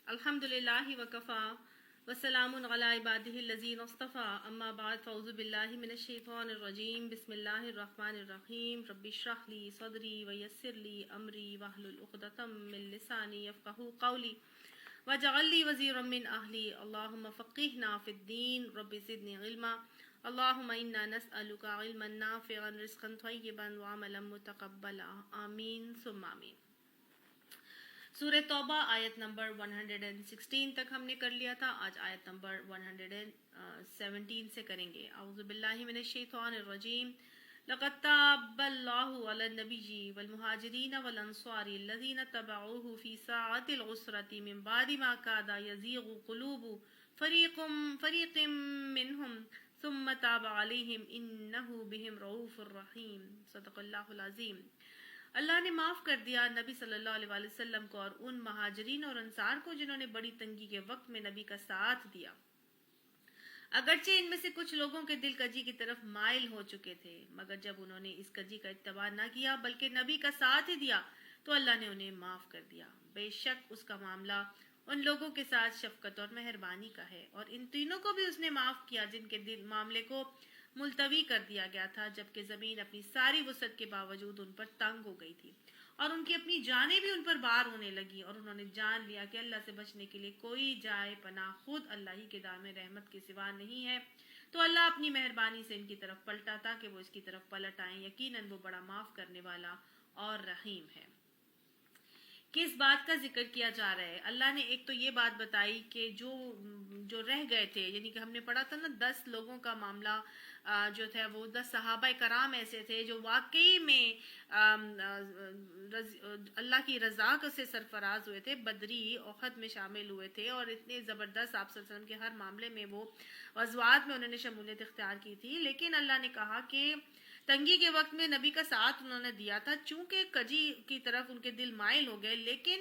الحمدللہ وکفا وسلام علی عبادہ الذین اصطفی اما بعد فاعوذ باللہ من الشیطان الرجیم بسم اللہ الرحمن الرحیم رب اشرح لی صدری ویسر لی امری واحلل عقدۃ من لسانی یفقہوا قولی واجعل لی وزیرا من اہلی اللہم فقہنا فی الدین رب زدنی علما اللہم انا نسألک علما نافعا رزقا طیبا وعملا متقبلا آمین ثم آمین۔ سورہ توبہ آیت نمبر 116 تک ہم نے کر لیا تھا، آج آیت نمبر 117 سے کریں گے۔ اعوذ باللہ من الشیطان الرجیم لقد تاب اللہ علی النبی والمہاجرین والانصار الذین اتبعوہ فی ساعۃ العسرۃ من بعد ما کاد یزیغ قلوب فریق منہم ثم تاب علیہم انہ بہم رؤوف الرحیم۔ صدق اللہ العظیم۔ اللہ نے معاف کر دیا نبی صلی اللہ علیہ وآلہ وسلم کو اور ان مہاجرین اور انصار کو جنہوں نے بڑی تنگی کے وقت میں نبی کا ساتھ دیا، اگرچہ ان میں سے کچھ لوگوں کے دل کجی کی طرف مائل ہو چکے تھے، مگر جب انہوں نے اس کجی کا اتباع نہ کیا بلکہ نبی کا ساتھ ہی دیا تو اللہ نے انہیں معاف کر دیا۔ بے شک اس کا معاملہ ان لوگوں کے ساتھ شفقت اور مہربانی کا ہے، اور ان تینوں کو بھی اس نے معاف کیا جن کے دل معاملے کو ملتوی کر دیا گیا تھا، جبکہ زمین اپنی ساری وسعت کے باوجود ان پر تنگ ہو گئی تھی اور ان کی اپنی جانیں بھی ان پر بار ہونے لگی، اور انہوں نے جان لیا کہ اللہ سے بچنے کے لیے کوئی جائے پناہ خود اللہ ہی کے دام رحمت کے سوا نہیں ہے، تو اللہ اپنی مہربانی سے ان کی طرف پلٹا تاکہ وہ اس کی طرف پلٹ آئیں۔ یقیناً وہ بڑا معاف کرنے والا اور رحیم ہے۔ کس بات کا ذکر کیا جا رہا ہے؟ اللہ نے ایک تو یہ بات بتائی کہ جو رہ گئے تھے، یعنی کہ ہم نے پڑھا تھا نا 10 لوگوں کا معاملہ جو تھا، وہ 10 صحابہ کرام ایسے تھے جو واقعی میں اللہ کی رضا سے سرفراز ہوئے تھے، بدری احد میں شامل ہوئے تھے، اور اتنے زبردست آپ صلی اللہ علیہ وسلم کے ہر معاملے میں وہ غزوات میں انہوں نے شمولیت اختیار کی تھی، لیکن اللہ نے کہا کہ تنگی کے وقت میں نبی کا ساتھ انہوں نے دیا تھا، چونکہ کجی کی طرف ان کے دل مائل ہو گئے، لیکن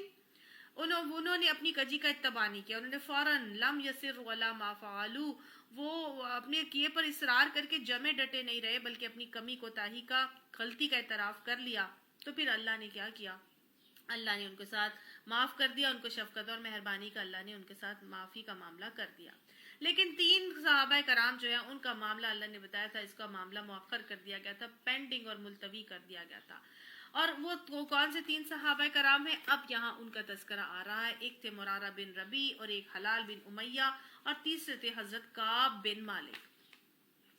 انہوں نے اپنی کجی کا اتباع نہیں کیا، انہوں نے فوراً لم یسروا علی ما فعلوا، وہ اپنے کیے پر اصرار کر کے جمے ڈٹے نہیں رہے بلکہ اپنی کمی کوتاہی کا، غلطی کا اعتراف کر لیا، تو پھر اللہ نے کیا کیا؟ اللہ نے ان کے ساتھ معاف کر دیا، ان کو شفقت اور مہربانی کا اللہ نے ان کے ساتھ معافی کا معاملہ کر دیا۔ لیکن 3 صحابہ کرام جو ہیں ان کا معاملہ اللہ نے بتایا تھا، اس کا معاملہ مؤخر کر دیا گیا تھا، پینڈنگ اور ملتوی کر دیا گیا تھا۔ اور وہ کون سے 3 صحابہ کرام ہیں؟ اب یہاں ان کا تذکرہ آ رہا ہے۔ ایک تھے مرارہ بن ربیع، اور ایک حلال بن امیہ، اور تیسرے تھے حضرت کعب بن مالک۔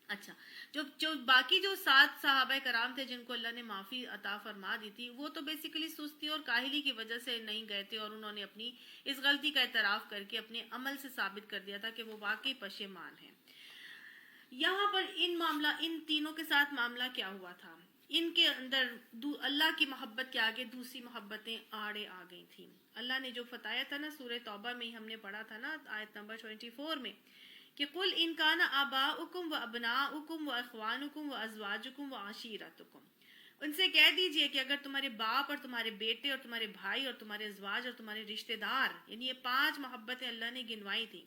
اچھا، جو باقی جو 7 صحابہ کرام تھے جن کو اللہ نے معافی عطا فرما دی تھی، وہ تو بیسیکلی سستی اور کاہلی کی وجہ سے نہیں گئے تھے، اور انہوں نے اپنی اس غلطی کا اعتراف کر کے اپنے عمل سے ثابت کر دیا تھا کہ وہ واقعی پشیمان ہیں۔ یہاں پر ان تینوں کے ساتھ معاملہ کیا ہوا تھا؟ ان کے اندر اللہ کی محبت کے آگے دوسری محبتیں آڑے آ گئی تھیں۔ اللہ نے جو بتایا تھا نا سورہ توبہ میں ہم نے پڑھا تھا نا آیت نمبر 24 میں کہ قُلْ إِنْ كَانَ آبَاؤُكُمْ وَأَبْنَاؤُكُمْ وَإِخْوَانُكُمْ وَأَزْوَاجُكُمْ وَعَشِيرَتُكُمْ، ان سے کہہ دیجئے کہ اگر تمہارے باپ اور تمہارے بیٹے اور تمہارے بھائی اور تمہارے ازواج اور تمہارے رشتہ دار، یعنی یہ 5 محبتیں اللہ نے گنوائی تھیں،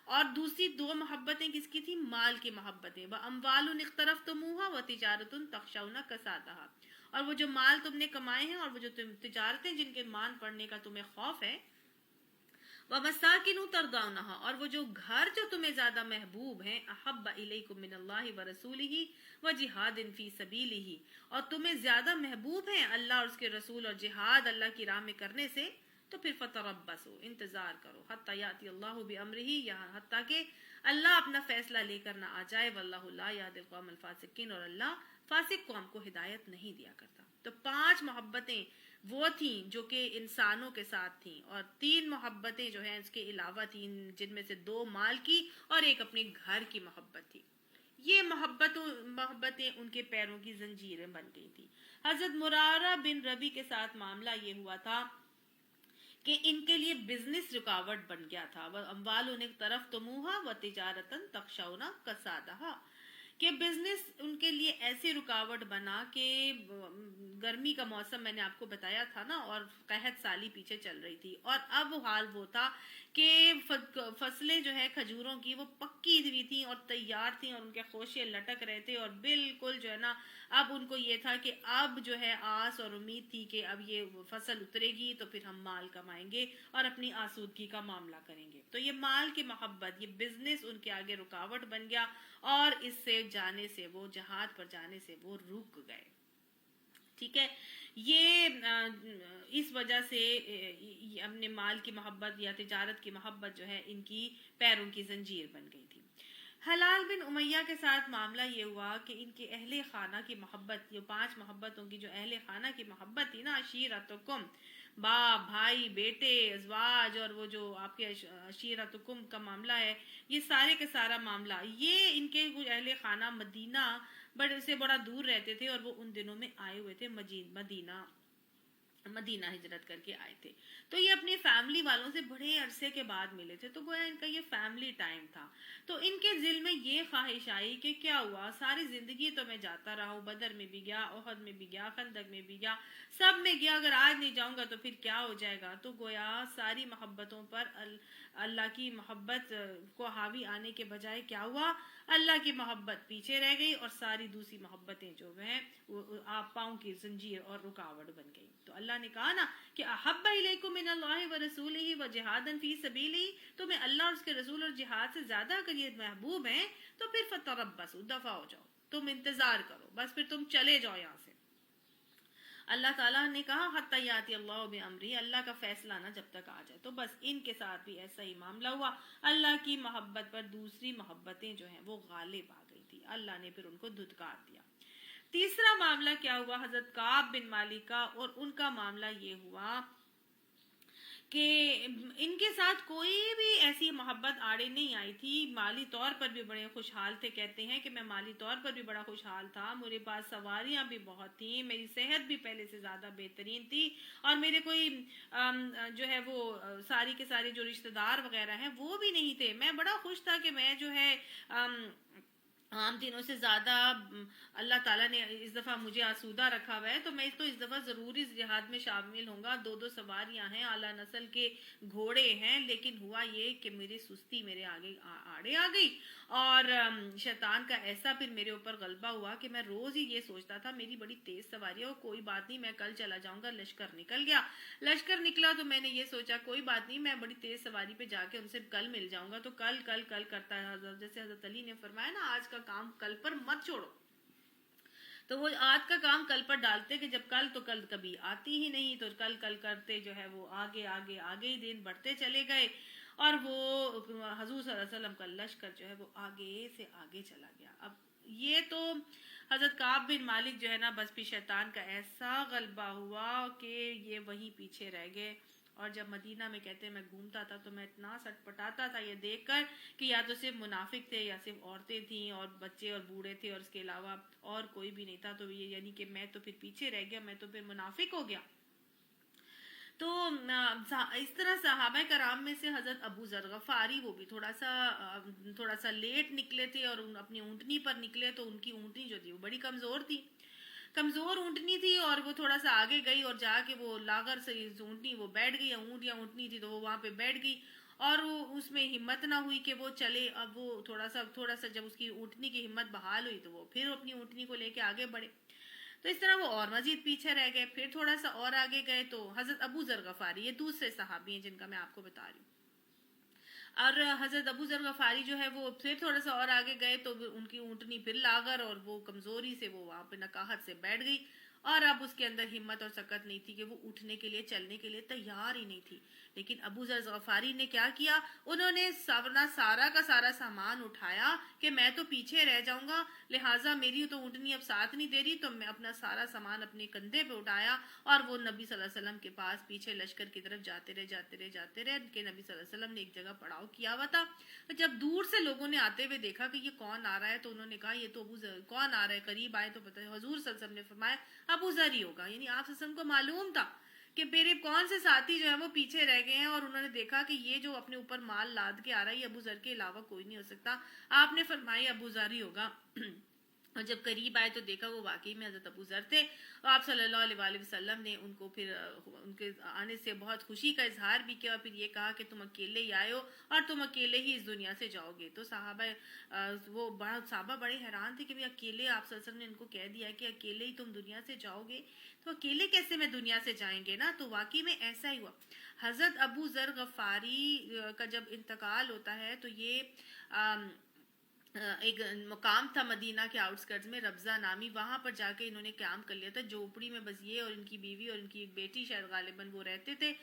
اور دوسری 2 محبتیں کس کی تھی؟ مال کی محبتیں، وَأَمْوَالٌ اقْتَرَفْتُمُوهَا وَتِجَارَةٌ تَخْشَوْنَ كَسَادَهَا، اور وہ جو مال تم نے کمائے ہیں اور وہ جو تجارتیں جن کے مان پڑنے کا تمہیں خوف ہے، وَمَسَاكِنُ تَرْضَوْنَهَا، اور وہ جو گھر جو تمہیں زیادہ محبوب ہیں، أَحَبَّ إِلَيْكُم مِّنَ اللَّهِ وَرَسُولِهِ وَجِهَادٍ فِي سَبِيلِهِ، اور تمہیں زیادہ محبوب ہیں اللہ اور اس کے رسول اور جہاد اللہ کی راہ میں کرنے سے، تو پھر فتربصوا، انتظار کرو، حتی یاتی اللہ بامرہ، یہاں حتیٰ کہ اللہ اپنا فیصلہ لے کر نہ آ جائے، واللہ لا یہدی القوم الفاسقین، اور اللہ فاسق قوم کو ہدایت نہیں دیا کرتا۔ تو 5 محبتیں وہ تھیں جو کہ انسانوں کے ساتھ تھیں، اور 3 محبتیں جو ہیں اس کے علاوہ تھیں، جن میں سے 2 مال کی اور ایک اپنے گھر کی محبت تھی۔ یہ محبتیں ان کے پیروں کی زنجیریں بن گئی تھی۔ حضرت مرارہ بن ربیع کے ساتھ معاملہ یہ ہوا تھا کہ ان کے لیے بزنس رکاوٹ بن گیا تھا، وَأَمْوَالٌ اقْتَرَفْتُمُوهَا وَتِجَارَةً تَخْشَوْنَ كَسَادَهَا، کہ بزنس ان کے لیے ایسی رکاوٹ بنا کہ گرمی کا موسم میں نے آپ کو بتایا تھا نا، اور قحط سالی پیچھے چل رہی تھی، اور اب حال وہ تھا کہ فصلیں جو ہے کھجوروں کی وہ پکی ہوئی تھیں اور تیار تھیں، اور ان کے خوشے لٹک رہے تھے، اور بالکل جو ہے نا اب ان کو یہ تھا کہ اب جو ہے آس اور امید تھی کہ اب یہ فصل اترے گی تو پھر ہم مال کمائیں گے اور اپنی آسودگی کا معاملہ کریں گے۔ تو یہ مال کی محبت، یہ بزنس ان کے آگے رکاوٹ بن گیا، اور اس سے جانے سے وہ جہاد پر جانے سے وہ رک گئے۔ ٹھیک ہے، یہ اس وجہ سے اپنے مال کی محبت یا تجارت کی محبت جو ہے ان کی پیروں کی زنجیر بن گئی تھی۔ حلال بن امیہ کے ساتھ معاملہ یہ ہوا کہ ان کے اہل خانہ کی محبت، یہ 5 محبتوں کی جو اہل خانہ کی محبت تھی نا، عشیرتکم، باپ، بھائی، بیٹے، ازواج، اور وہ جو آپ کے عشیرتکم کا معاملہ ہے، یہ سارے کے سارا معاملہ، یہ ان کے اہل خانہ مدینہ بڑے سے بڑا دور رہتے تھے، اور وہ ان دنوں میں آئے ہوئے تھے مدینہ ہجرت کر کے آئے تھے۔ تو یہ اپنی فیملی والوں سے بڑے عرصے کے بعد ملے تھے، تو گویا ان کا یہ فیملی ٹائم تھا۔ تو ان کے دل میں یہ خواہش آئی کہ کیا ہوا، ساری زندگی تو میں جاتا رہا ہوں، بدر میں بھی گیا، احد میں بھی گیا، خندق میں بھی گیا، سب میں گیا، اگر آج نہیں جاؤں گا تو پھر کیا ہو جائے گا۔ تو گویا ساری محبتوں پر اللہ کی محبت کو حاوی آنے کے بجائے کیا ہوا، اللہ کی محبت پیچھے رہ گئی، اور ساری دوسری محبتیں جو ہیں وہ آپ پاؤں کی زنجیر اور رکاوٹ بن گئی۔ تو اللہ نے کہا نا کہ احب الیکم من اللہ ورسولہ وجہادا فی سبیلہ، تمہیں اللہ اور اس کے رسول اور جہاد سے زیادہ اگر یہ محبوب ہیں تو پھر فتربصوا، دفع ہو جاؤ، تم انتظار کرو، بس پھر تم چلے جاؤ یہاں سے۔ اللہ تعالیٰ نے کہا حتی یاتی اللہ بامرہ، اللہ کا فیصلہ نہ جب تک آ جائے۔ تو بس ان کے ساتھ بھی ایسا ہی معاملہ ہوا، اللہ کی محبت پر دوسری محبتیں جو ہیں وہ غالب آ گئی تھی، اللہ نے پھر ان کو دھتکار دیا۔ تیسرا معاملہ کیا ہوا حضرت کعب بن مالک کا، اور ان کا معاملہ یہ ہوا کہ ان کے ساتھ کوئی بھی ایسی محبت آڑے نہیں آئی تھی، مالی طور پر بھی بڑے خوشحال تھے، کہتے ہیں کہ میں مالی طور پر بھی بڑا خوشحال تھا، میرے پاس سواریاں بھی بہت تھیں، میری صحت بھی پہلے سے زیادہ بہترین تھی، اور میرے کوئی جو ہے وہ ساری کے سارے جو رشتہ دار وغیرہ ہیں وہ بھی نہیں تھے۔ میں بڑا خوش تھا کہ میں جو ہے عام دنوں سے زیادہ اللہ تعالیٰ نے اس دفعہ مجھے آسودہ رکھا ہوا ہے، تو میں اس دفعہ ضرور اس جہاد میں شامل ہوں گا۔ 2 سواریاں ہیں، اعلیٰ نسل کے گھوڑے ہیں، لیکن ہوا یہ کہ میری سستی میرے آگے آڑے آ گئی، اور شیطان کا ایسا پھر میرے اوپر غلبہ ہوا کہ میں روز ہی یہ سوچتا تھا میری بڑی تیز سواری ہے، اور کوئی بات نہیں، میں کل چلا جاؤں گا۔ لشکر نکل گیا، لشکر نکلا تو میں نے یہ سوچا کوئی بات نہیں، میں بڑی تیز سواری پہ جا کے ان سے کل مل جاؤں گا، تو کل کرتا ہے، جیسے حضرت علی نے فرمایا نا آج کا کام کل پر مت چھوڑو، تو وہ آج کا کام کل پر ڈالتے کہ جب کل، تو کل کبھی آتی ہی نہیں، تو کل کرتے جو ہے وہ آگے ہی دن بڑھتے چلے گئے، اور وہ حضور صلی اللہ علیہ وسلم کا لشکر جو ہے وہ آگے سے آگے چلا گیا۔ اب یہ تو حضرت کعب بن مالک جو ہے نا، بس بھی شیطان کا ایسا غلبہ ہوا کہ یہ وہیں پیچھے رہ گئے، اور جب مدینہ میں کہتے ہیں میں گھومتا تھا تو میں اتنا سٹ پٹاتا تھا یہ دیکھ کر کہ یا تو صرف منافق تھے، یا صرف عورتیں تھیں اور بچے اور بوڑھے تھے، اور اس کے علاوہ اور کوئی بھی نہیں تھا، تو یہ یعنی کہ میں تو پھر پیچھے رہ گیا، میں تو پھر منافق ہو گیا۔ تو اس طرح صحابہ کرام میں سے حضرت ابو ذر غفاری، وہ بھی تھوڑا سا لیٹ نکلے تھے، اور اپنی اونٹنی پر نکلے، تو ان کی اونٹنی جو تھی وہ بڑی کمزور اونٹنی تھی، اور وہ تھوڑا سا آگے گئی، اور جا کے وہ لاغر سے اونٹنی وہ بیٹھ گئی، اونٹ یا اونٹنی تھی تو وہ وہاں پہ بیٹھ گئی، اور وہ اس میں ہمت نہ ہوئی کہ وہ چلے۔ اب وہ تھوڑا سا جب اس کی اونٹنی کی ہمت بحال ہوئی تو وہ پھر اپنی اونٹنی کو لے کے آگے بڑھے، تو اس طرح وہ اور مزید پیچھے رہ گئے، پھر تھوڑا سا اور آگے گئے، تو حضرت ابو ذر غفاری، یہ دوسرے صحابی ہیں جن کا میں آپ کو بتا رہی ہوں، اور حضرت ابو ذر غفاری جو ہے وہ پھر تھوڑا سا اور آگے گئے، تو ان کی اونٹنی پھر لاغر، اور وہ کمزوری سے وہ وہاں پہ نکاہت سے بیٹھ گئی، اور اب اس کے اندر ہمت اور سکت نہیں تھی کہ وہ اٹھنے کے لیے، چلنے کے لیے تیار ہی نہیں تھی۔ لیکن ابو ذر غفاری نے کیا کیا، انہوں نے اپنا سارا کا سارا سامان اٹھایا کہ میں تو پیچھے رہ جاؤں گا، لہٰذا میری تو اونٹنی اب ساتھ نہیں دے رہی، تو میں اپنا سارا سامان اپنے کندھے پہ اٹھایا، اور وہ نبی صلی اللہ علیہ وسلم کے پاس پیچھے لشکر کی طرف جاتے رہے کہ نبی صلی اللہ علیہ وسلم نے ایک جگہ پڑاؤ کیا ہوا تھا۔ جب دور سے لوگوں نے آتے ہوئے دیکھا کہ یہ کون آ رہا ہے، تو انہوں نے کہا یہ تو ابو ذر، کون آ رہا ہے، قریب آئے تو پتہ، حضور صلی اللہ علیہ وسلم نے فرمایا ابو ذر ہی ہوگا، یعنی آپ صلی اللہ علیہ وسلم کو معلوم تھا کہ میرے کون سے ساتھی جو ہیں وہ پیچھے رہ گئے ہیں، اور انہوں نے دیکھا کہ یہ جو اپنے اوپر مال لاد کے آ رہا ہے یہ ابو ذر کے علاوہ کوئی نہیں ہو سکتا، آپ نے فرمایا ابو ذر ہی ہوگا۔ اور جب قریب آئے تو دیکھا وہ واقعی میں حضرت ابو ذر تھے، اور آپ صلی اللہ علیہ وآلہ وسلم نے ان کو پھر ان کے آنے سے بہت خوشی کا اظہار بھی کیا، اور پھر یہ کہا کہ تم اکیلے ہی آئے ہو اور تم اکیلے ہی اس دنیا سے جاؤ گے۔ تو صحابہ بڑے حیران تھے کہ بھی اکیلے آپ صلی اللہ علیہ وسلم نے ان کو کہہ دیا کہ اکیلے ہی تم دنیا سے جاؤ گے، تو اکیلے کیسے میں دنیا سے جائیں گے نا؟ تو واقعی میں ایسا ہی ہوا۔ حضرت ابو ذر غفاری کا جب انتقال ہوتا ہے تو یہ ایک مقام تھا مدینہ کے آؤٹسکرٹس میں، ربضہ نامی، وہاں پر جا کے انہوں نے قیام کر لیا تھا جھوپڑی میں، بس یہ اور ان کی بیوی اور ان کی ایک بیٹی شاید غالباً وہ رہتے تھے۔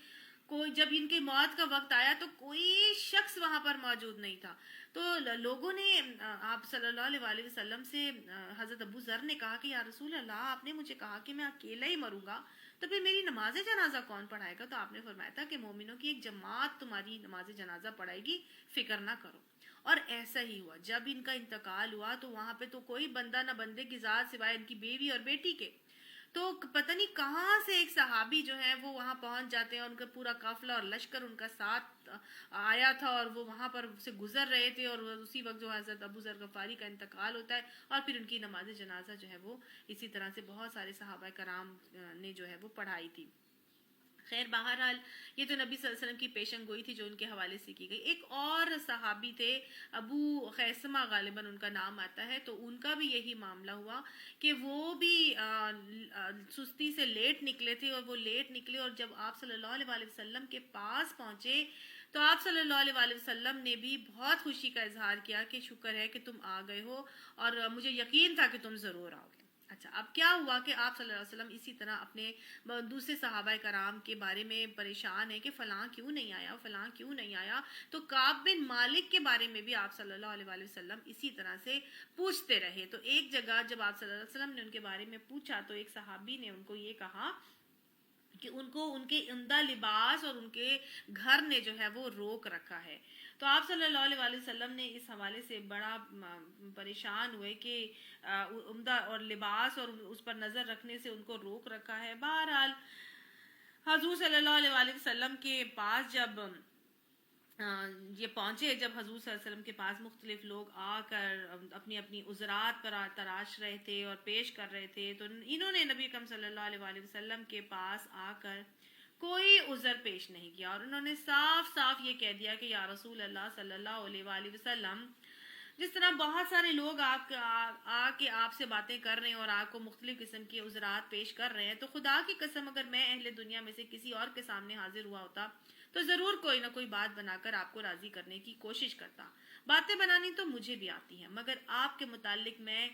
کوئی جب ان کی موت کا وقت آیا تو کوئی شخص وہاں پر موجود نہیں تھا، تو لوگوں نے آپ صلی اللہ علیہ وآلہ وسلم سے حضرت ابو ذر نے کہا کہ یا رسول اللہ، آپ نے مجھے کہا کہ میں اکیلا ہی مروں گا، تو پھر میری نماز جنازہ کون پڑھائے گا؟ تو آپ نے فرمایا تھا کہ مومنوں کی ایک جماعت تمہاری نماز جنازہ پڑھائے گی، فکر نہ کرو۔ اور ایسا ہی ہوا، جب ان کا انتقال ہوا تو وہاں پہ تو کوئی بندہ نہ بندے کی ذات سوائے ان کی بیوی اور بیٹی کے، تو پتہ نہیں کہاں سے ایک صحابی جو ہے وہ وہاں پہنچ جاتے ہیں، اور ان کا پورا قافلہ اور لشکر ان کا ساتھ آیا تھا، اور وہ وہاں پر سے گزر رہے تھے، اور اسی وقت جو حضرت ابو ذر غفاری کا انتقال ہوتا ہے، اور پھر ان کی نماز جنازہ جو ہے وہ اسی طرح سے بہت سارے صحابہ کرام نے جو ہے وہ پڑھائی تھی۔ خیر بہرحال یہ تو نبی صلی اللہ علیہ وسلم کی پیشن گوئی تھی جو ان کے حوالے سے کی گئی۔ ایک اور صحابی تھے ابو خیسمہ غالباً ان کا نام آتا ہے، تو ان کا بھی یہی معاملہ ہوا کہ وہ بھی سستی سے لیٹ نکلے تھے، اور وہ لیٹ نکلے، اور جب آپ صلی اللہ علیہ وآلہ وسلم کے پاس پہنچے تو آپ صلی اللہ علیہ وآلہ وسلم نے بھی بہت خوشی کا اظہار کیا کہ شکر ہے کہ تم آ گئے ہو، اور مجھے یقین تھا کہ تم ضرور آؤ گے۔ اچھا، اب کیا ہوا کہ آپ صلی اللہ علیہ وسلم اسی طرح اپنے دوسرے صحابہ کرام کے بارے میں پریشان ہے کہ فلاں کیوں نہیں آیا، فلاں کیوں نہیں آیا، تو کعب بن مالک کے بارے میں بھی آپ صلی اللہ علیہ وآلہ وسلم اسی طرح سے پوچھتے رہے۔ تو ایک جگہ جب آپ صلی اللہ علیہ وسلم نے ان کے بارے میں پوچھا تو ایک صحابی نے ان کو یہ کہا کہ ان کو ان کے عمدہ لباس اور ان کے گھر نے جو ہے وہ روک رکھا ہے۔ تو آپ صلی اللہ علیہ وآلہ وسلم نے اس حوالے سے بڑا پریشان ہوئے کہ عمدہ اور لباس اور اس پر نظر رکھنے سے ان کو روک رکھا ہے۔ بہرحال حضور صلی اللہ علیہ وآلہ وسلم کے پاس جب یہ پہنچے، جب حضور صلی اللہ علیہ وسلم کے پاس مختلف لوگ آ کر اپنی اپنی عذرات پر تراش رہے تھے اور پیش کر رہے تھے، تو انہوں نے نبی اکرم صلی اللہ علیہ وآلہ وسلم کے پاس آ کر کوئی عذر پیش نہیں کیا، اور انہوں نے صاف صاف یہ کہہ دیا کہ یا رسول اللہ صلی اللہ علیہ وآلہ وسلم، جس طرح بہت سارے لوگ آ کے آپ سے باتیں کر رہے ہیں اور آپ کو مختلف قسم کی عذرات پیش کر رہے ہیں، تو خدا کی قسم اگر میں اہل دنیا میں سے کسی اور کے سامنے حاضر ہوا ہوتا تو ضرور کوئی نہ کوئی بات بنا کر آپ کو راضی کرنے کی کوشش کرتا۔ باتیں بنانی تو مجھے بھی آتی ہیں، مگر آپ کے متعلق میں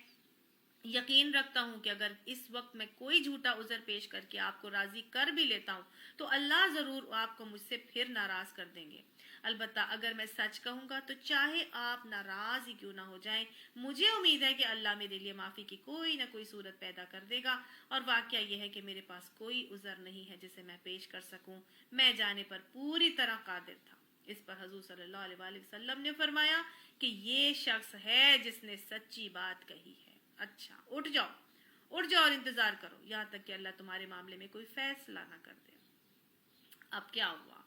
یقین رکھتا ہوں کہ اگر اس وقت میں کوئی جھوٹا عذر پیش کر کے آپ کو راضی کر بھی لیتا ہوں تو اللہ ضرور آپ کو مجھ سے پھر ناراض کر دیں گے۔ البتہ اگر میں سچ کہوں گا تو چاہے آپ ناراض ہی کیوں نہ ہو جائیں، مجھے امید ہے کہ اللہ میرے لیے معافی کی کوئی نہ کوئی صورت پیدا کر دے گا، اور واقعہ یہ ہے کہ میرے پاس کوئی عذر نہیں ہے جسے میں پیش کر سکوں، میں جانے پر پوری طرح قادر تھا۔ اس پر حضور صلی اللہ علیہ وآلہ وسلم نے فرمایا کہ یہ شخص ہے جس نے سچی بات کہی ہے۔ اچھا، اٹھ جاؤ اور انتظار کرو یہاں تک کہ اللہ تمہارے معاملے میں کوئی فیصلہ نہ کر دے۔ اب کیا ہوا؟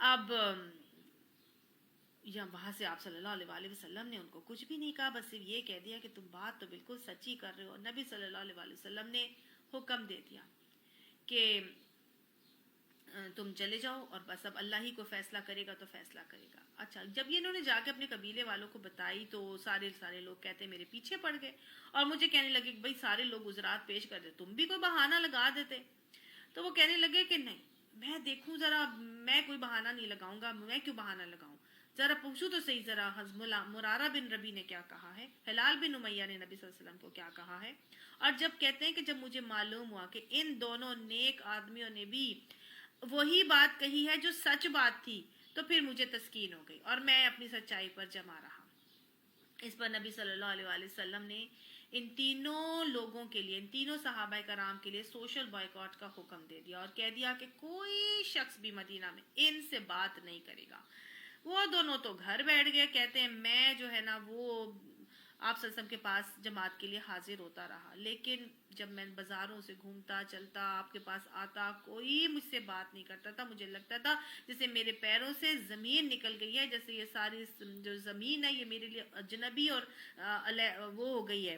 اب یا وہاں سے آپ صلی اللہ علیہ وآلہ وسلم نے ان کو کچھ بھی نہیں کہا، بس صرف یہ کہہ دیا کہ تم بات تو بالکل سچی کر رہے ہو۔ نبی صلی اللہ علیہ وآلہ وسلم نے حکم دے دیا کہ تم چلے جاؤ، اور بس اب اللہ ہی کو فیصلہ کرے گا تو فیصلہ کرے گا۔ اچھا، جب یہ انہوں نے جا کے اپنے قبیلے والوں کو بتائی تو سارے لوگ کہتے میرے پیچھے پڑ گئے اور مجھے کہنے لگے کہ بھائی سارے لوگ عذرات پیش کر دے، تم بھی کوئی بہانہ لگا دیتے۔ تو وہ کہنے لگے کہ نہیں، میں دیکھوں ذرا، میں کوئی بہانہ نہیں لگاؤں گا، میں کیوں بہانہ لگاؤں، ذرا پوچھوں تو صحیح، ذرا مرارہ بن ربی نے کیا کہا ہے، ہلال بن امیہ نے نبی صلی اللہ علیہ وسلم کو کیا کہا ہے۔ اور جب کہتے ہیں کہ جب مجھے معلوم ہوا کہ ان دونوں نیک آدمیوں نے بھی وہی بات کہی ہے جو سچ بات تھی، تو پھر مجھے تسکین ہو گئی اور میں اپنی سچائی پر جمع رہا۔ اس پر نبی صلی اللہ علیہ وآلہ وسلم نے ان تینوں لوگوں کے لیے، ان تینوں صحابہ کرام کے لیے سوشل بائیکاٹ کا حکم دے دیا، اور کہہ دیا کہ کوئی شخص بھی مدینہ میں ان سے بات نہیں کرے گا۔ وہ دونوں تو گھر بیٹھ گئے، کہتے ہیں میں جو ہے نا وہ آپ صلی اللہ علیہ وسلم کے پاس جماعت کے لیے حاضر ہوتا رہا، لیکن جب میں بازاروں سے گھومتا چلتا آپ کے پاس آتا، کوئی مجھ سے بات نہیں کرتا تھا، مجھے لگتا تھا جیسے میرے پیروں سے زمین نکل گئی ہے، جیسے یہ ساری جو زمین ہے یہ میرے لیے اجنبی اور وہ ہو گئی ہے،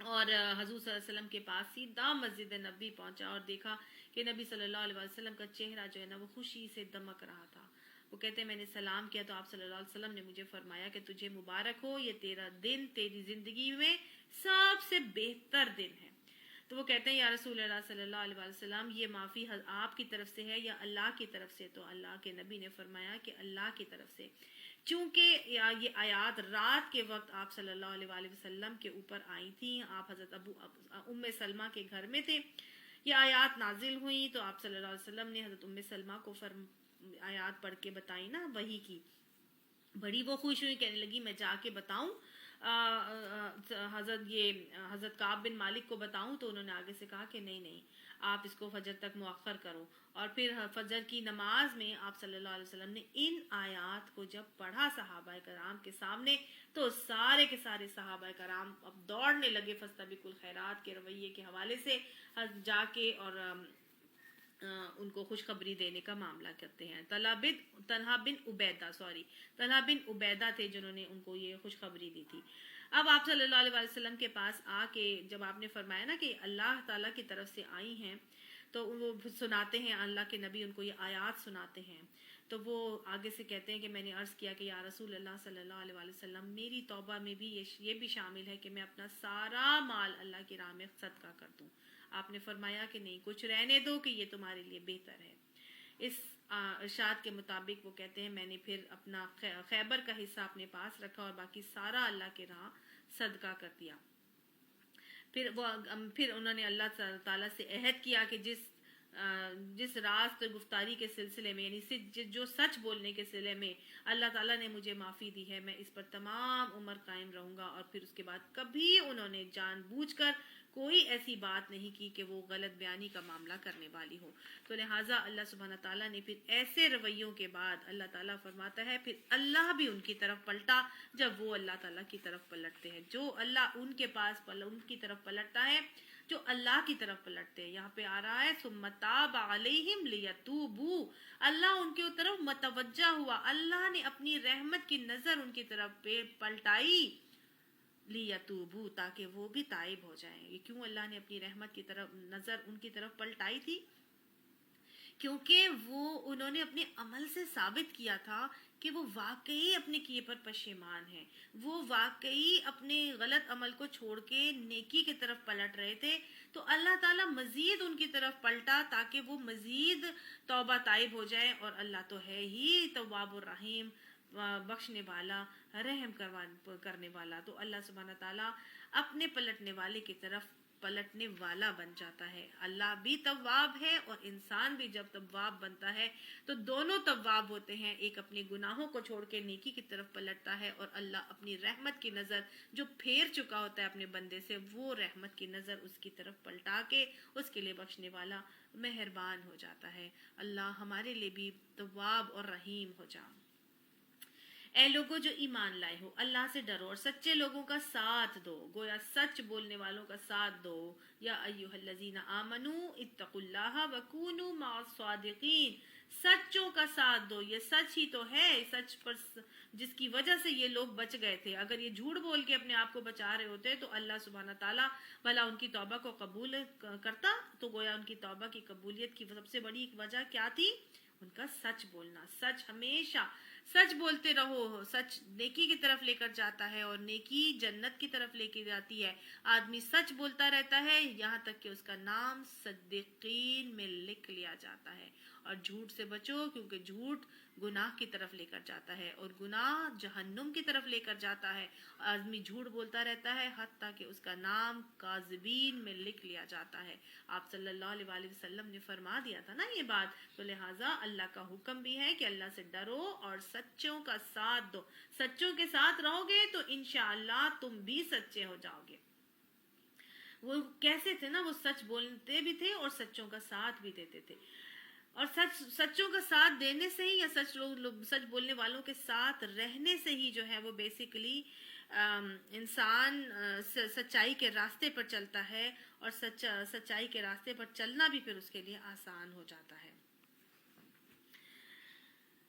اور حضور صلی اللہ علیہ وسلم کے پاس سیدھا مسجد نبی پہنچا اور دیکھا کہ نبی صلی اللہ علیہ وسلم کا چہرہ جو ہے نا وہ خوشی سے دمک رہا تھا. وہ کہتے ہیں میں نے سلام کیا تو آپ صلی اللہ علیہ وسلم نے مجھے فرمایا کہ تجھے مبارک ہو، یہ تیرا دن تیری زندگی میں سب سے بہتر دن ہے. تو وہ کہتے ہیں یا رسول اللہ صلی اللہ علیہ وسلم یہ معافی آپ کی طرف سے ہے یا اللہ کی طرف سے؟ تو اللہ کے نبی نے فرمایا کہ اللہ کی طرف سے، چونکہ یہ آیات رات کے وقت آپ صلی اللہ علیہ وسلم کے اوپر آئی تھیں. آپ حضرت ام سلمہ کے گھر میں تھے، یہ آیات نازل ہوئیں تو آپ صلی اللہ علیہ وسلم نے حضرت ام سلمہ کو آیات پڑھ کے بتائی نا، وہی کی. بڑی وہ خوش ہوئی، کہنے لگی میں جا کے بتاؤں حضرت کعب بن مالک کو بتاؤں؟ تو انہوں نے آگے سے کہا کہ نہیں نہیں، آپ اس کو فجر تک مؤخر کرو. اور پھر فجر کی نماز میں آپ صلی اللہ علیہ وسلم نے ان آیات کو جب پڑھا صحابہ کرام کے سامنے تو سارے کے سارے صحابہ کرام اب دوڑنے لگے فاستبقوا الخیرات کے رویے کے حوالے سے جا کے اور ان کو خوشخبری دینے کا معاملہ کرتے ہیں. طلحہ بن عبیدہ تھے جنہوں نے ان کو یہ خوشخبری دی تھی. اب آپ صلی اللہ علیہ وسلم کے پاس آ کے جب آپ نے فرمایا نا کہ اللہ تعالیٰ کی طرف سے آئی ہیں تو وہ سناتے ہیں، اللہ کے نبی ان کو یہ آیات سناتے ہیں. تو وہ آگے سے کہتے ہیں کہ میں نے عرض کیا کہ یا رسول اللہ صلی اللہ علیہ وسلم میری توبہ میں بھی یہ بھی شامل ہے کہ میں اپنا سارا مال اللہ کی راہ میں صدقہ کر دوں. آپ نے فرمایا کہ نہیں، کچھ رہنے دو کہ یہ تمہارے لیے بہتر ہے. اس ارشاد کے مطابق وہ کہتے ہیں میں نے پھر اپنا خیبر کا حصہ اپنے پاس رکھا اور باقی سارا اللہ کے راہ صدقہ کر دیا. پھر انہوں نے اللہ تعالیٰ سے عہد کیا کہ جس راست گفتاری کے سلسلے میں یعنی جو سچ بولنے کے سلسلے میں اللہ تعالیٰ نے مجھے معافی دی ہے، میں اس پر تمام عمر قائم رہوں گا. اور پھر اس کے بعد کبھی انہوں نے جان بوجھ کر کوئی ایسی بات نہیں کی کہ وہ غلط بیانی کا معاملہ کرنے والی ہو. تو لہٰذا اللہ سبحانہ تعالیٰ نے پھر ایسے رویوں کے بعد اللہ تعالیٰ فرماتا ہے پھر اللہ بھی ان کی طرف پلٹا جب وہ اللہ تعالیٰ کی طرف پلٹتے ہیں. جو اللہ ان کے پاس ان کی طرف پلٹتا ہے، جو اللہ کی طرف پلٹتے ہیں. یہاں پہ آ رہا ہے ثم تاب علیہم لیتوبوا، اللہ ان کے طرف متوجہ ہوا، اللہ نے اپنی رحمت کی نظر ان کی طرف پلٹائی لیتوبوا، تاکہ وہ بھی تائب ہو جائیں. یہ کیوں اللہ نے اپنی رحمت کی طرف نظر ان کی طرف پلٹائی تھی؟ کیونکہ انہوں نے اپنے عمل سے ثابت کیا تھا کہ وہ واقعی اپنے کیے پر پشیمان ہیں، وہ واقعی اپنے غلط عمل کو چھوڑ کے نیکی کی طرف پلٹ رہے تھے. تو اللہ تعالیٰ مزید ان کی طرف پلٹا تاکہ وہ مزید توبہ طائب ہو جائے. اور اللہ تو ہے ہی تواب الرحیم، بخشنے والا، رحم کرنے والا. تو اللہ سبحانہ تعالیٰ اپنے پلٹنے والے کی طرف پلٹنے والا بن جاتا ہے. اللہ بھی تواب ہے اور انسان بھی جب تواب بنتا ہے تو دونوں تواب ہوتے ہیں. ایک اپنے گناہوں کو چھوڑ کے نیکی کی طرف پلٹتا ہے اور اللہ اپنی رحمت کی نظر جو پھیر چکا ہوتا ہے اپنے بندے سے، وہ رحمت کی نظر اس کی طرف پلٹا کے اس کے لیے بخشنے والا، مہربان ہو جاتا ہے. اللہ ہمارے لیے بھی تواب اور رحیم ہو جا. اے لوگوں جو ایمان لائے ہو، اللہ سے ڈرو اور سچے لوگوں کا ساتھ دو، گویا سچ بولنے والوں کا ساتھ دو. یا ایھا الذین آمنوا اتقوا اللہ وکونوا مع الصادقین، سچوں کا ساتھ دو. یہ سچ ہی تو ہے، سچ پر جس کی وجہ سے یہ لوگ بچ گئے تھے. اگر یہ جھوٹ بول کے اپنے آپ کو بچا رہے ہوتے تو اللہ سبحانہ تعالیٰ بھلا ان کی توبہ کو قبول کرتا؟ تو گویا ان کی توبہ کی قبولیت کی سب سے بڑی وجہ کیا تھی؟ ان کا سچ بولنا. سچ ہمیشہ سچ بولتے رہو. سچ نیکی کی طرف لے کر جاتا ہے اور نیکی جنت کی طرف لے کے جاتی ہے. آدمی سچ بولتا رہتا ہے یہاں تک کہ اس کا نام صدیقین میں لکھ لیا جاتا ہے. اور جھوٹ سے بچو کیونکہ جھوٹ گناہ کی طرف لے کر جاتا ہے اور گناہ جہنم کی طرف لے کر جاتا ہے. آدمی جھوٹ بولتا رہتا ہے حتیٰ کہ اس کا نام کاذبین میں لکھ لیا جاتا ہے. آپ صلی اللہ علیہ وسلم نے فرما دیا تھا نا یہ بات. تو لہٰذا اللہ کا حکم بھی ہے کہ اللہ سے ڈرو اور سچوں کا ساتھ دو. سچوں کے ساتھ رہو گے تو انشاءاللہ تم بھی سچے ہو جاؤ گے. وہ کیسے تھے نا، وہ سچ بولتے بھی تھے اور سچوں کا ساتھ بھی دیتے تھے. اور سچوں کا ساتھ دینے سے ہی یا سچ بولنے والوں کے ساتھ رہنے سے ہی جو ہے وہ بیسیکلی انسان سچائی کے راستے پر چلتا ہے اور سچائی کے راستے پر چلنا بھی پھر اس کے لیے آسان ہو جاتا ہے.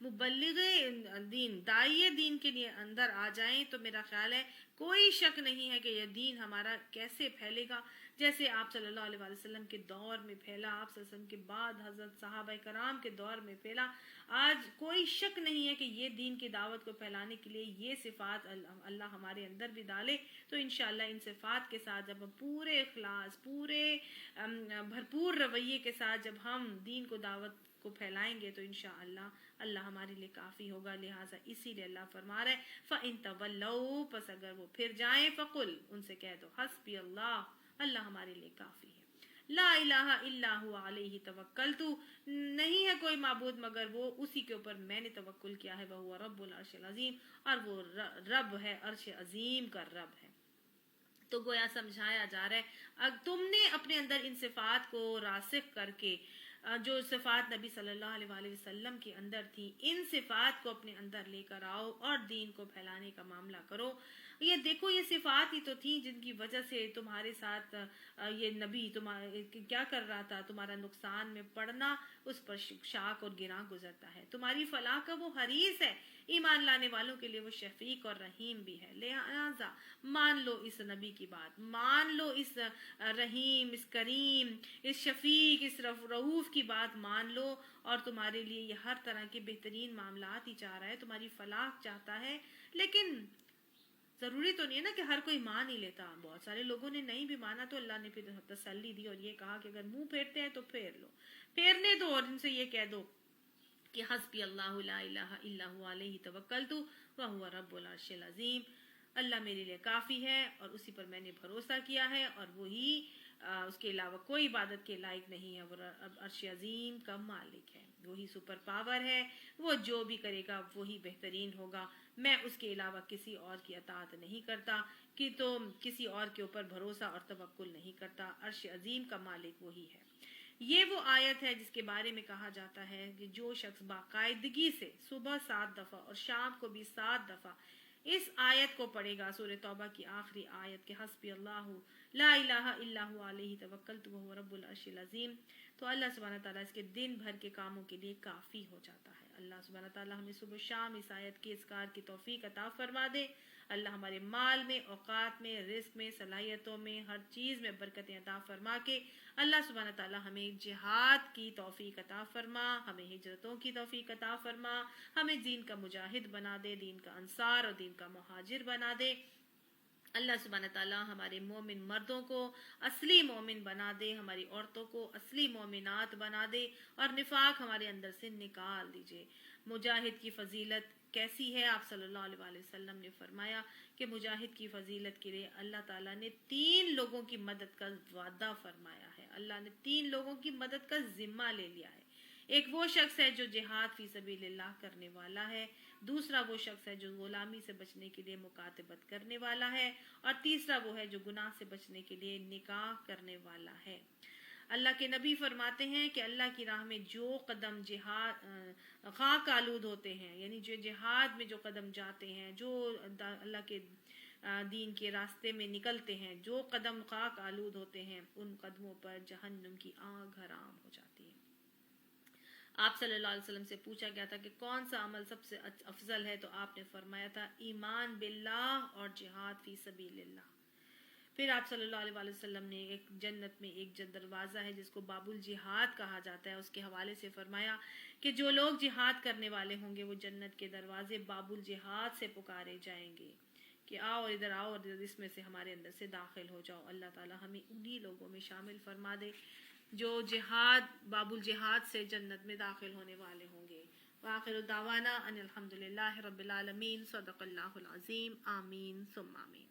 مبلغ دین داعی دین کے لیے اندر آ جائیں تو میرا خیال ہے کوئی شک نہیں ہے کہ یہ دین ہمارا کیسے پھیلے گا، جیسے آپ صلی اللہ علیہ وسلم کے دور میں پھیلا، آپ صلی اللہ علیہ وسلم کے بعد حضرت صحابہ کرام کے دور میں پھیلا۔ آج کوئی شک نہیں ہے کہ یہ دین کی دعوت کو پھیلانے کے لیے یہ صفات اللہ ہمارے اندر بھی ڈالے، تو انشاءاللہ ان صفات کے ساتھ جب ہم پورے اخلاص، پورے بھرپور رویے کے ساتھ جب ہم دین کو دعوت کو پھیلائیں گے تو انشاءاللہ اللہ ہمارے لیے کافی ہوگا۔ لہٰذا اسی لیے اللہ فرما رہا ہے فَإِن تَوَلَّوْا، پس اگر وہ پھر جائیں، فَقُلْ، ان سے کہہ دو، حسبی اللہ، اللہ ہمارے لیے کافی ہے، لا الہ الا هو علیہ توکلت، نہیں ہے کوئی معبود مگر وہ، اسی کے اوپر میں نے توکل کیا ہے، وہو رب العرش العظیم، اور وہ رب ہے، عرش عظیم کا رب ہے۔ تو گویا سمجھایا جا رہا ہے تم نے اپنے اندر ان صفات کو راسخ کر کے، جو صفات نبی صلی اللہ علیہ وآلہ وسلم کے اندر تھی، ان صفات کو اپنے اندر لے کر آؤ اور دین کو پھیلانے کا معاملہ کرو۔ یہ دیکھو، یہ صفات ہی تو تھیں جن کی وجہ سے تمہارے ساتھ یہ نبی کیا کر رہا تھا، تمہارا نقصان میں پڑنا اس پر شاک اور گراں گزرتا ہے، تمہاری فلاح کا وہ حریص ہے، ایمان لانے والوں کے لیے وہ شفیق اور رحیم بھی ہے۔ لہذا مان لو اس نبی کی بات، مان لو اس رحیم، اس کریم، اس شفیق، اس رؤوف کی بات مان لو، اور تمہارے لیے یہ ہر طرح کے بہترین معاملات ہی چاہ رہا ہے، تمہاری فلاح چاہتا ہے۔ لیکن ضروری تو نہیں ہے نا کہ ہر کوئی مان ہی لیتا، بہت سارے لوگوں نے نہیں بھی مانا تو اللہ نے پھر تسلی دی اور یہ کہا کہ اگر منہ پھیرتے ہیں تو پھیر لو، پھیرنے دو، اور ان سے یہ کہہ دو کہ حسبی اللہ لا الہ الا هو علیہ توکلت وہو رب العرش العظیم، اللہ میرے لیے کافی ہے اور اسی پر میں نے بھروسہ کیا ہے، اور وہی اس کے علاوہ کوئی عبادت کے لائق نہیں ہے، وہ عرش عظیم کا مالک ہے، وہی سپر پاور ہے، وہ جو بھی کرے گا وہی بہترین ہوگا، میں اس کے علاوہ کسی اور کی اطاعت نہیں کرتا، کہ تو کسی اور کے اوپر بھروسہ اور توکل نہیں کرتا، عرش عظیم کا مالک وہی ہے۔ یہ وہ آیت ہے جس کے بارے میں کہا جاتا ہے کہ جو شخص باقاعدگی سے صبح 7 دفعہ اور شام کو بھی 7 دفعہ اس آیت کو پڑھے گا، سورہ توبہ کی آخری آیت کہ حسبی اللہ لا الہ الا هو علیہ توکلت وہو رب العرش العظیم، تو اللہ سبحانہ تعالیٰ اس کے دن بھر کے کاموں کے لیے کافی ہو جاتا ہے۔ اللہ سبحانہ تعالیٰ ہمیں صبح شام اس آیت کے اذکار کی توفیق عطا فرما دے۔ اللہ ہمارے مال میں، اوقات میں، رزق میں، صلاحیتوں میں، ہر چیز میں برکتیں عطا فرما کے اللہ سبحانہ تعالیٰ ہمیں جہاد کی توفیق عطا فرما، ہمیں ہجرتوں کی توفیق عطا فرما، ہمیں دین کا مجاہد بنا دے، دین کا انصار اور دین کا مہاجر بنا دے۔ اللہ سبحانہ تعالیٰ ہمارے مومن مردوں کو اصلی مومن بنا دے، ہماری عورتوں کو اصلی مومنات بنا دے، اور نفاق ہمارے اندر سے نکال دیجئے۔ مجاہد کی فضیلت کیسی ہے؟ آپ صلی اللہ علیہ وسلم نے فرمایا کہ مجاہد کی فضیلت کے لیے اللہ تعالیٰ نے 3 لوگوں کی مدد کا وعدہ فرمایا ہے، اللہ نے 3 لوگوں کی مدد کا ذمہ لے لیا ہے۔ ایک وہ شخص ہے جو جہاد فی سبیل اللہ کرنے والا ہے، دوسرا وہ شخص ہے جو غلامی سے بچنے کے لیے مکاتبت کرنے والا ہے، اور تیسرا وہ ہے جو گناہ سے بچنے کے لیے نکاح کرنے والا ہے۔ اللہ کے نبی فرماتے ہیں کہ اللہ کی راہ میں جو قدم جہاد خاک آلود ہوتے ہیں، یعنی جو جہاد میں جو قدم جاتے ہیں، جو اللہ کے دین کے راستے میں نکلتے ہیں، جو قدم خاک آلود ہوتے ہیں، ان قدموں پر جہنم کی آگ حرام ہو جاتی ہے۔ آپ صلی اللہ علیہ وسلم سے پوچھا گیا تھا کہ کون سا عمل سب سے افضل ہے، تو آپ نے فرمایا تھا ایمان باللہ اور جہاد فی سبیل اللہ۔ پھر آپ صلی اللہ علیہ وسلم نے ایک جنت میں ایک دروازہ ہے جس کو باب الجہاد کہا جاتا ہے، اس کے حوالے سے فرمایا کہ جو لوگ جہاد کرنے والے ہوں گے وہ جنت کے دروازے باب الجہاد سے پکارے جائیں گے کہ آؤ ادھر آؤ اور اس میں سے ہمارے اندر سے داخل ہو جاؤ۔ اللہ تعالی ہمیں انہی لوگوں میں شامل فرما دے جو جہاد باب الجہاد سے جنت میں داخل ہونے والے ہوں گے۔ وآخر دعوانا ان الحمدللہ رب العالمین، صدق اللہ العظیم، آمین ثم آمین۔